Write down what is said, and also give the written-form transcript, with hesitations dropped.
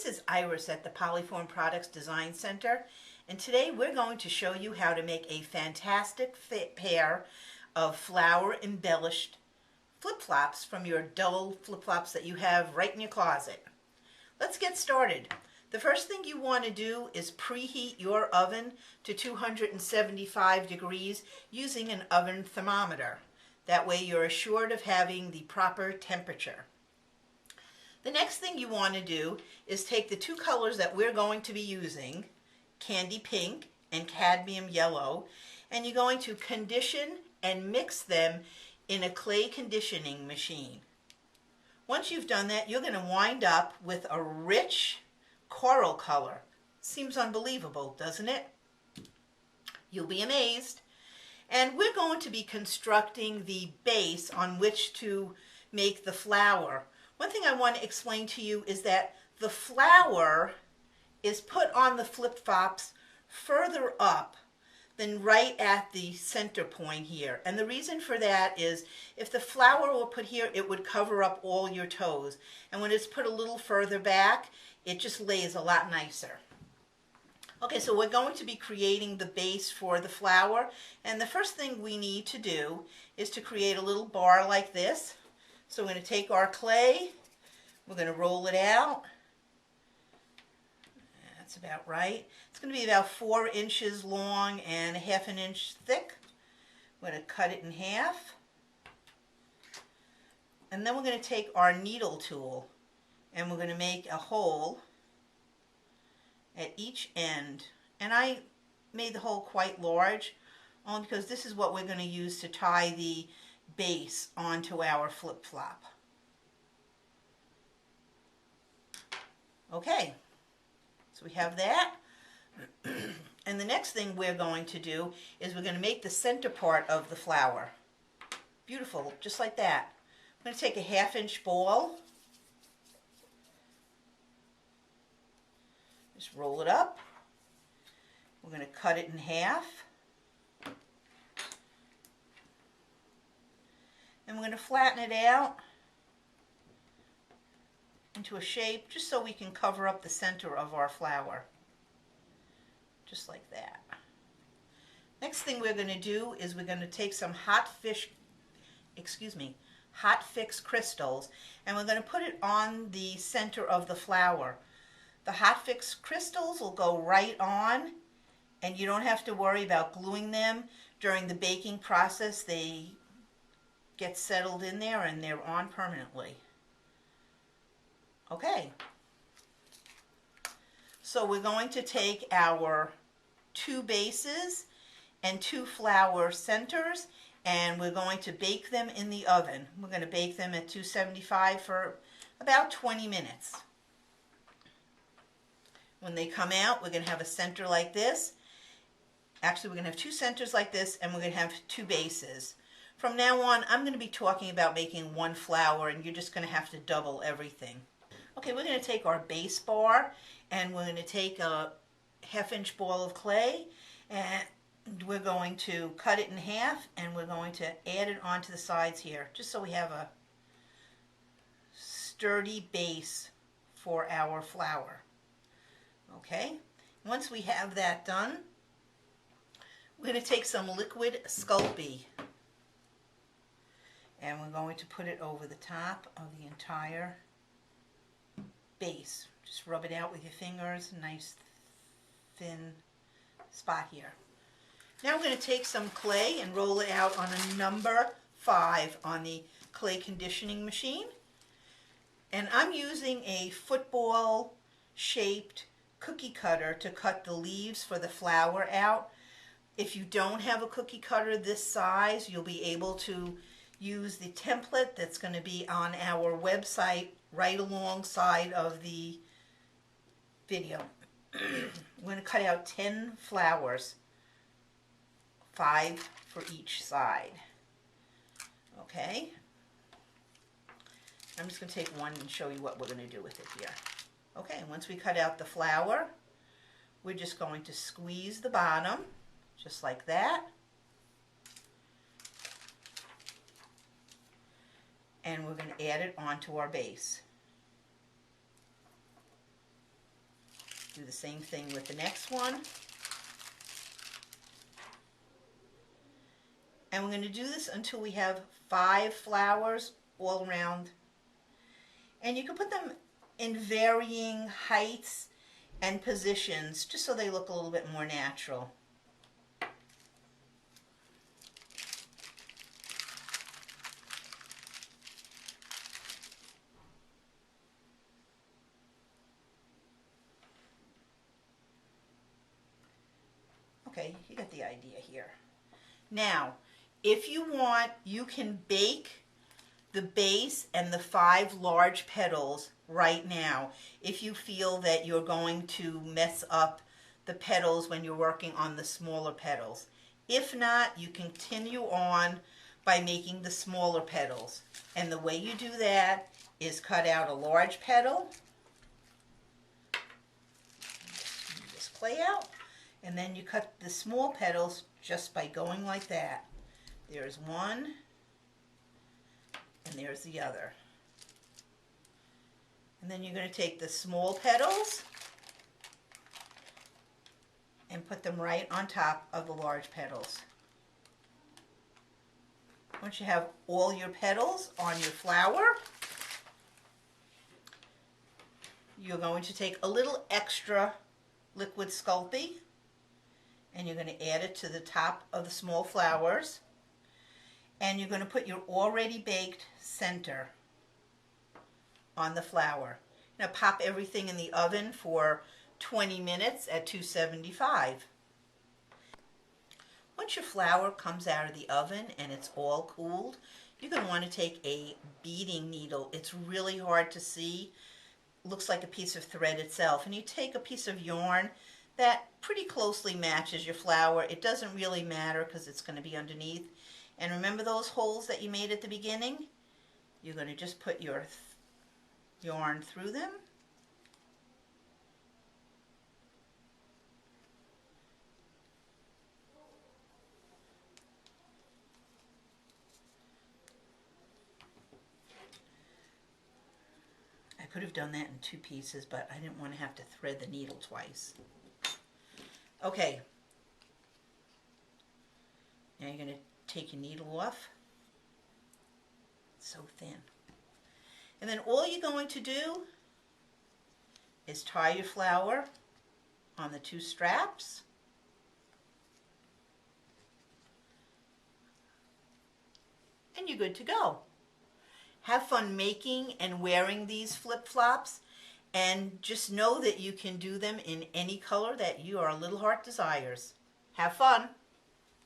This is Iris at the Polyform Products Design Center, and today we're going to show you how to make a fantastic pair of flower embellished flip-flops from your double flip-flops that you have right in your closet. Let's get started. The first thing you want to do is preheat your oven to 275 degrees using an oven thermometer. That way you're assured of having the proper temperature. The next thing you want to do is take the two colors that we're going to be using, candy pink and cadmium yellow, and you're going to condition and mix them in a clay conditioning machine. Once you've done that, you're going to wind up with a rich coral color. Seems unbelievable, doesn't it? You'll be amazed. And we're going to be constructing the base on which to make the flower. One thing I want to explain to you is that the flower is put on the flip-flops further up than right at the center point here. And the reason for that is if the flower were put here, it would cover up all your toes. And when it's put a little further back, it just lays a lot nicer. Okay, so we're going to be creating the base for the flower. And the first thing we need to do is to create a little bar like this. So we're going to take our clay, we're going to roll it out. That's about right. It's going to be about 4 inches long and 1/2 inch thick. We're going to cut it in half. And then we're going to take our needle tool and we're going to make a hole at each end. And I made the hole quite large only because this is what we're going to use to tie the base onto our flip-flop. Okay, so we have that. And the next thing we're going to do is we're going to make the center part of the flower. Beautiful, just like that. I'm going to take a 1/2 inch ball. Just roll it up. We're going to cut it in half. And we're going to flatten it out into a shape just so we can cover up the center of our flower. Just like that. Next thing we're going to do is we're going to take some hot fix crystals, and we're going to put it on the center of the flower. The hot fix crystals will go right on, and you don't have to worry about gluing them. During the baking process, they get settled in there and they're on permanently. Okay, so we're going to take our 2 bases and 2 flower centers and we're going to bake them in the oven. We're going to bake them at 275 for about 20 minutes. When they come out, we're going to have a center like this. Actually, we're going to have 2 centers like this and we're going to have 2 bases. From now on, I'm going to be talking about making 1 flower, and you're just going to have to double everything. Okay, we're going to take our base bar, and we're going to take a 1/2 inch ball of clay, and we're going to cut it in half, and we're going to add it onto the sides here, just so we have a sturdy base for our flower. Okay, once we have that done, we're going to take some liquid Sculpey. And we're going to put it over the top of the entire base. Just rub it out with your fingers, nice thin spot here. Now we're going to take some clay and roll it out on a number 5 on the clay conditioning machine. And I'm using a football shaped cookie cutter to cut the leaves for the flower out. If you don't have a cookie cutter this size, you'll be able to use the template that's going to be on our website right alongside of the video. I'm going to cut out 10 flowers, 5 for each side. Okay, I'm just going to take one and show you what we're going to do with it here. Okay, once we cut out the flower, we're just going to squeeze the bottom just like that. And we're going to add it onto our base. Do the same thing with the next one. And we're going to do this until we have 5 flowers all around. And you can put them in varying heights and positions just so they look a little bit more natural. Okay, you get the idea here. Now, if you want, you can bake the base and the 5 large petals right now if you feel that you're going to mess up the petals when you're working on the smaller petals. If not, you continue on by making the smaller petals. And the way you do that is cut out a large petal. Move this clay out. And then you cut the small petals just by going like that. There's one, and there's the other. And then you're going to take the small petals and put them right on top of the large petals. Once you have all your petals on your flower, you're going to take a little extra liquid Sculpey and you're going to add it to the top of the small flowers, and you're going to put your already baked center on the flower. Now pop everything in the oven for 20 minutes at 275. Once your flower comes out of the oven and it's all cooled, you're going to want to take a beading needle. It's really hard to see. Looks like a piece of thread itself. And you take a piece of yarn that pretty closely matches your flower. It doesn't really matter because it's going to be underneath. And remember those holes that you made at the beginning? You're going to just put your yarn through them. I could have done that in 2 pieces, but I didn't want to have to thread the needle twice. Okay, now you're going to take your needle off. It's so thin. And then all you're going to do is tie your flower on the 2 straps. And you're good to go. Have fun making and wearing these flip-flops, and just know that you can do them in any color that your little heart desires. Have fun!